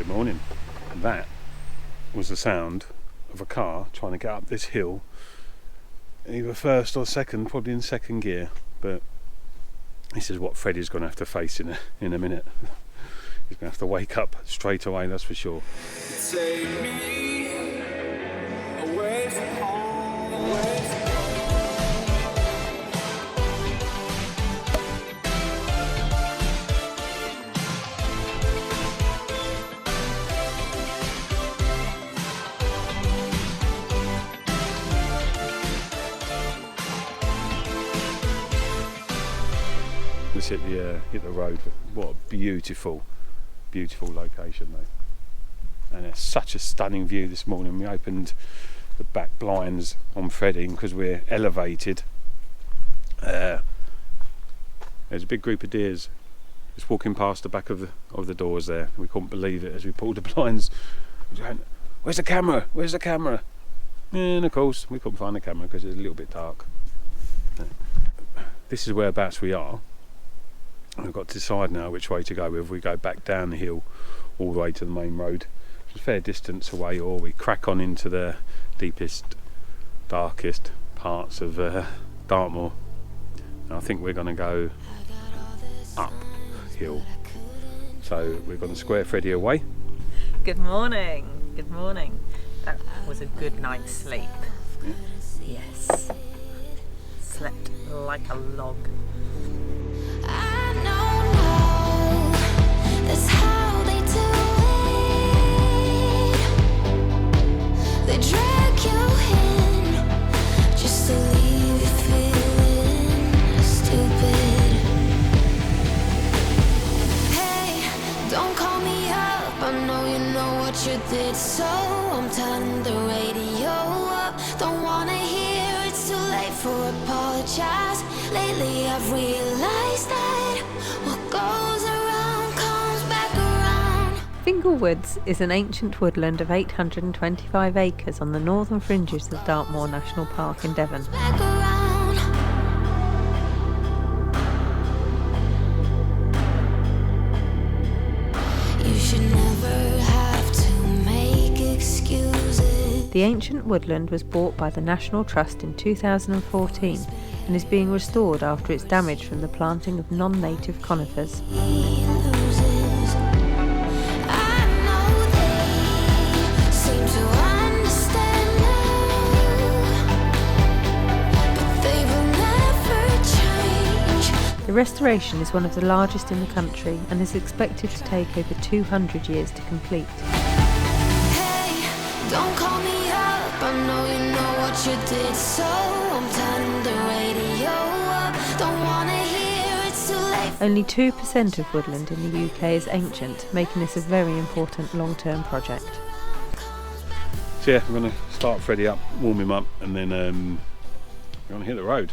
Good morning. And that was the sound of a car trying to get up this hill, either first or second, probably in second gear, but this is what Freddie's going to have to face in a minute. He's going to have to wake up straight away, that's for sure. Take me away from home, away from Let's hit the road. What a beautiful location though. And it's such a stunning view this morning. We opened the back blinds on Freddie because we're elevated. There's a big group of deers just walking past the back of the doors there. We couldn't believe it as we pulled the blinds. We went, "Where's the camera? Where's the camera?" And of course we couldn't find the camera because it's a little bit dark. This is whereabouts we are. We've got to decide now which way to go, whether we go back down the hill all the way to the main road, which is a fair distance away, or we crack on into the deepest, darkest parts of Dartmoor. And I think we're going to go uphill. So we're going to square Freddie away. Good morning. Good morning. That was a good night's sleep. Yeah. Yes. Slept like a log. That's how they do it. They drag you in just to leave you feeling stupid. Hey, don't call me up. I know you know what you did, so I'm turning the radio up. Don't wanna hear it's too late for apologize. Lately I've realized that what goes around comes back around. Fingle Woods is an ancient woodland of 825 acres on the northern fringes of Dartmoor National Park in Devon. Back around. You should never have to make excuses. The ancient woodland was bought by the National Trust in 2014 and is being restored after its damage from the planting of non-native conifers. The restoration is one of the largest in the country and is expected to take over 200 years to complete. Hey, don't call me up. I know you know what you did, so I'm turning the radio up. Don't wanna hear it's too late. Only 2% of woodland in the UK is ancient, making this a very important long-term project. So yeah, we're going to start Freddie up, warm him up, and then we're going to hit the road.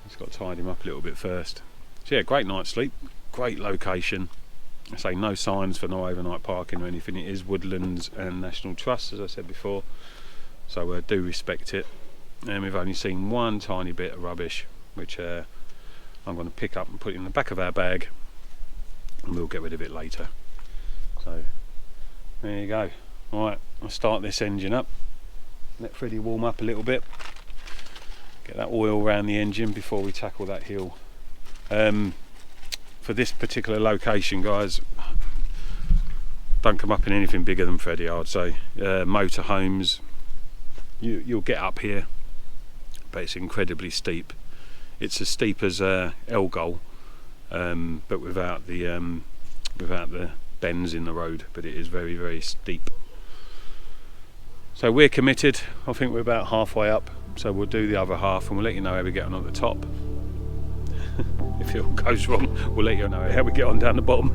Just got to tidy him up a little bit first. So yeah, great night's sleep, great location. I say no signs for no overnight parking or anything. It is woodlands and National Trust, as I said before, so do respect it. And we've only seen one tiny bit of rubbish, which I'm going to pick up and put in the back of our bag, and we'll get rid of it later. So there you go. Alright, I'll start this engine up, let Freddie warm up a little bit, get that oil around the engine before we tackle that hill. For this particular location, guys, don't come up in anything bigger than Freddie, I'd say. Motorhomes, you'll get up here, but it's incredibly steep. It's as steep as Elgol, but without the bends in the road, but it is very, very steep. So we're committed. I think we're about halfway up, so we'll do the other half and we'll let you know how we get on at the top. If it all goes wrong, we'll let you know how we get on down the bottom.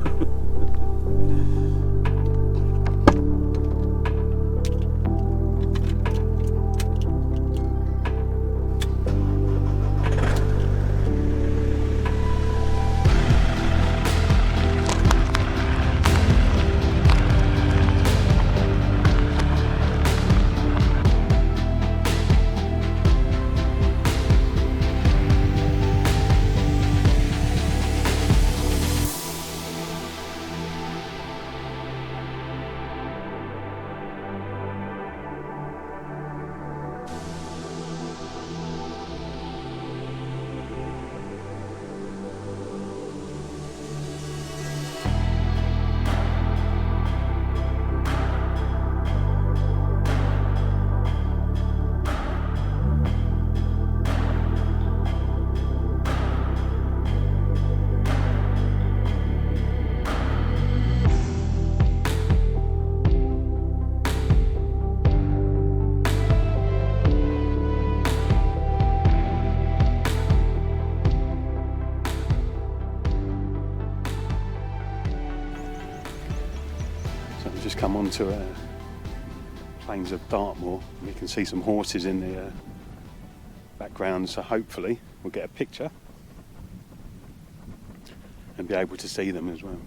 So we've just come onto plains of Dartmoor. You can see some horses in the background, so hopefully we'll get a picture and be able to see them as well.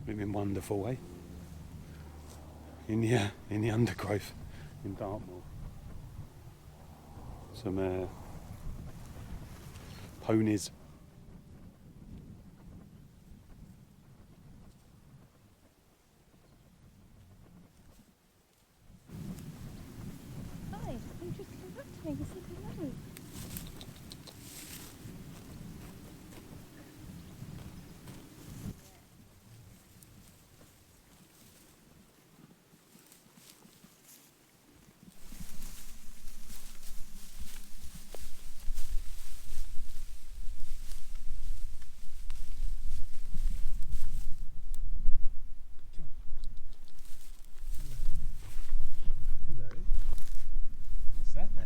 We've been wonderful, eh? In the undergrowth in Dartmoor. Some ponies. Hi, you just come back to me. You said hello.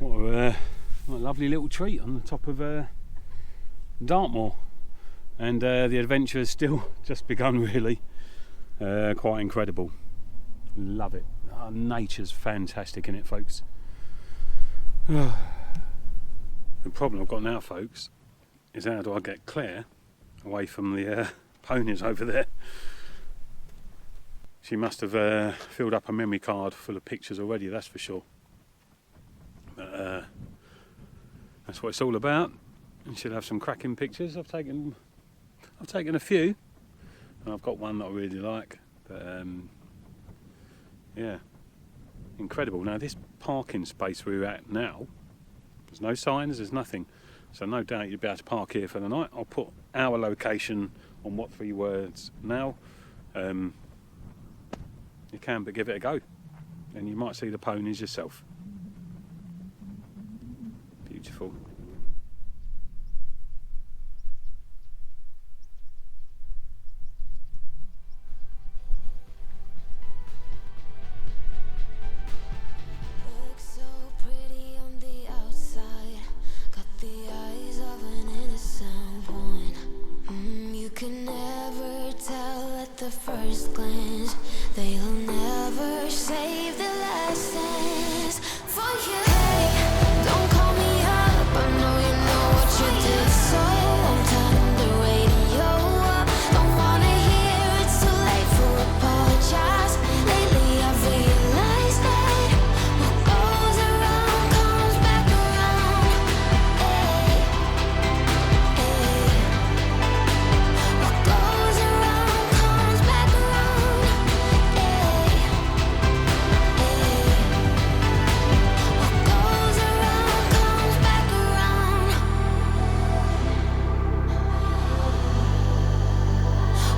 What a lovely little treat on the top of Dartmoor, and the adventure has still just begun, really. Quite incredible. Love it. Nature's fantastic in it, folks. The problem I've got now, folks, is how do I get Claire away from the ponies over there? She must have filled up a memory card full of pictures already, that's for sure. But that's what it's all about. You should have some cracking pictures. I've taken a few, and I've got one that I really like. But yeah, incredible. Now this parking space we're at now, there's no signs, there's nothing. So no doubt you'd be able to park here for the night. I'll put our location on what 3 words now. You can, but give it a go, and you might see the ponies yourself. Beautiful. Look so pretty on the outside, got the eyes of an innocent one. You can never tell at the first glance, they'll never save the last dance for you. Hey, don't call me up, I know you know what you did, so I'm turning the radio up. Don't wanna hear it's too late for apologize. Lately I've realized that what goes around comes back around. Hey, hey. What goes around comes back around. Hey, hey. What goes around comes back around.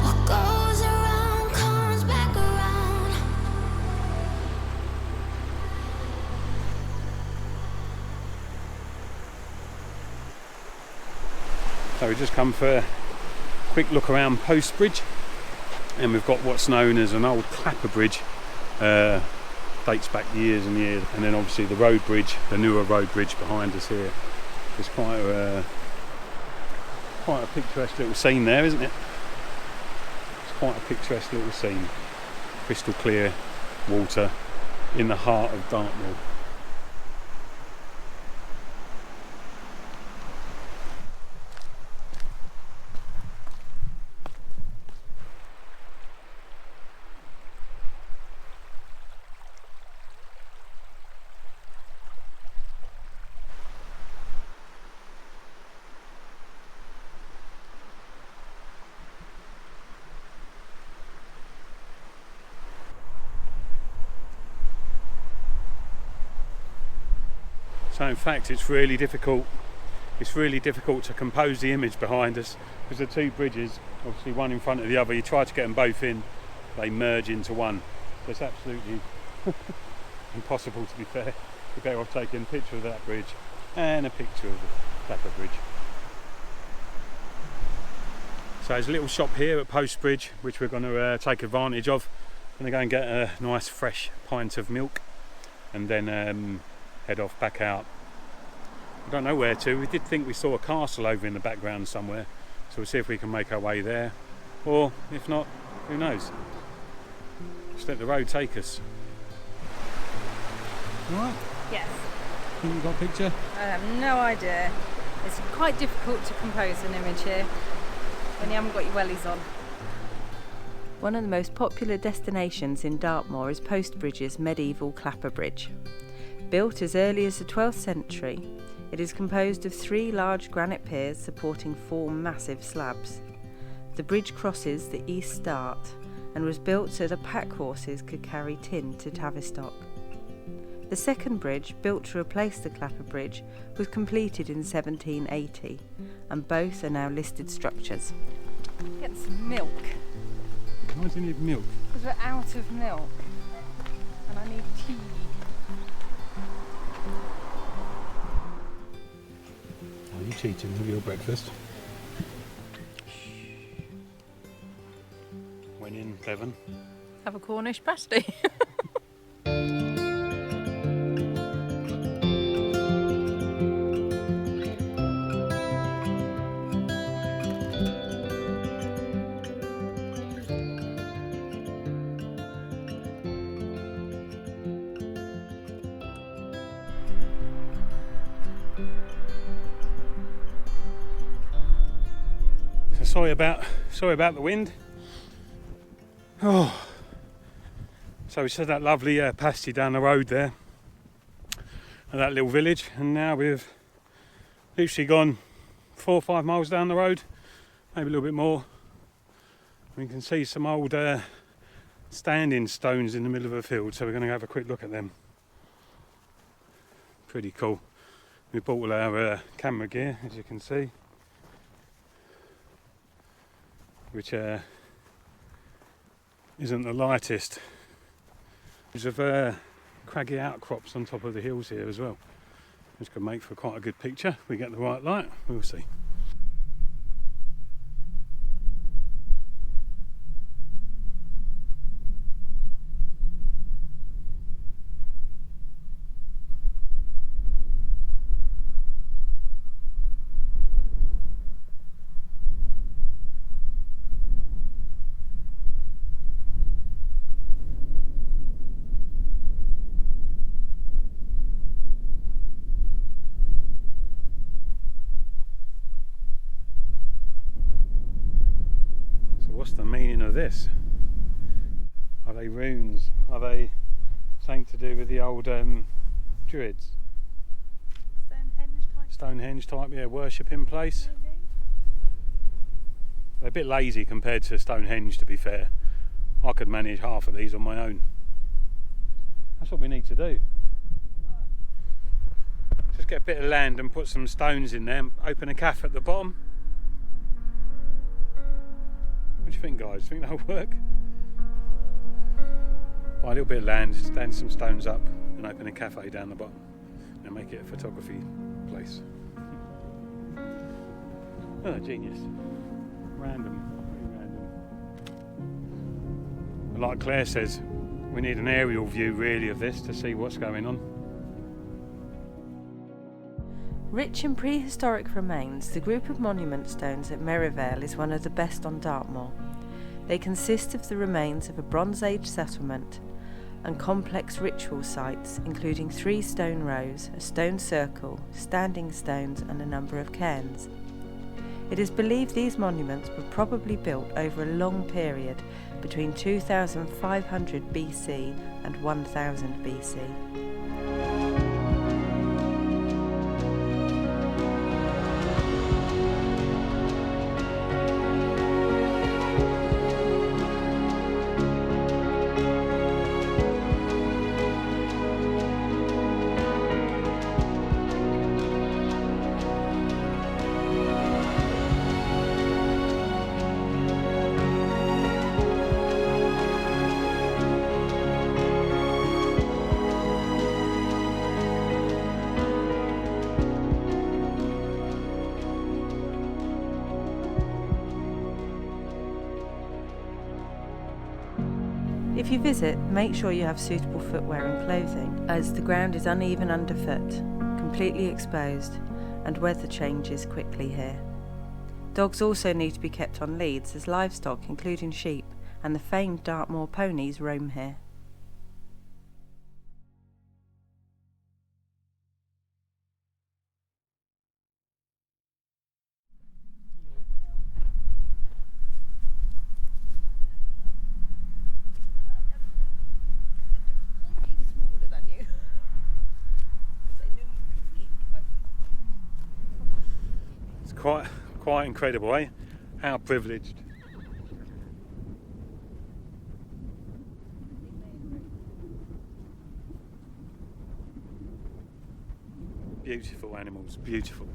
What goes around comes back around. So we've just come for a quick look around Post Bridge, and we've got what's known as an old clapper bridge, dates back years and years, and then obviously the road bridge, the newer road bridge behind us here. It's quite a picturesque little scene there, isn't it? It's quite a picturesque little scene. Crystal clear water in the heart of Dartmoor. So in fact it's really difficult to compose the image behind us, because the 2 bridges, obviously one in front of the other, you try to get them both in, they merge into one. So it's absolutely impossible, to be fair. You're better off taking a picture of that bridge and a picture of the Clapper Bridge. So there's a little shop here at Post Bridge which we're going to take advantage of. I'm going to go and get a nice fresh pint of milk, and then head off back out. I don't know where to. We did think we saw a castle over in the background somewhere, so we'll see if we can make our way there, or if not, who knows. Just let the road take us. Alright? Yes. Think you got a picture? I have no idea. It's quite difficult to compose an image here when you haven't got your wellies on. One of the most popular destinations in Dartmoor is Postbridge's medieval Clapper Bridge. Built as early as the 12th century, it is composed of 3 large granite piers supporting 4 massive slabs. The bridge crosses the East Start and was built so the pack horses could carry tin to Tavistock. The second bridge, built to replace the Clapper Bridge, was completed in 1780, and both are now listed structures. Get some milk. Why do you need milk? Because we're out of milk, and I need tea. Oh, you cheating with your breakfast. When in Devon. Have a Cornish Pasty. Sorry about the wind. Oh, so we saw that lovely pasty down the road there, and that little village, and now we've literally gone 4 or 5 miles down the road, maybe a little bit more. We can see some old standing stones in the middle of a field, so we're going to have a quick look at them. Pretty cool. We bought all our camera gear, as you can see, which isn't the lightest. There's craggy outcrops on top of the hills here as well, which could make for quite a good picture. We get the right light, we'll see. What's the meaning of this? Are they runes? Are they something to do with the old Druids? Stonehenge type, yeah, worshipping place. Maybe. They're a bit lazy compared to Stonehenge, to be fair. I could manage half of these on my own. That's what we need to do. Just get a bit of land and put some stones in there and open a cafe at the bottom. What do you think, guys? Do you think that'll work? Buy a little bit of land, stand some stones up and open a cafe down the bottom and make it a photography place. Oh, genius. Random, very random. But like Claire says, we need an aerial view really of this to see what's going on. Rich in prehistoric remains, the group of monument stones at Merivale is one of the best on Dartmoor. They consist of the remains of a Bronze Age settlement and complex ritual sites, including 3 stone rows, a stone circle, standing stones and a number of cairns. It is believed these monuments were probably built over a long period between 2500 BC and 1000 BC. If you visit, make sure you have suitable footwear and clothing, as the ground is uneven underfoot, completely exposed, and weather changes quickly here. Dogs also need to be kept on leads, as livestock, including sheep, and the famed Dartmoor Ponies roam here. It's quite incredible, eh? How privileged. Beautiful animals, beautiful.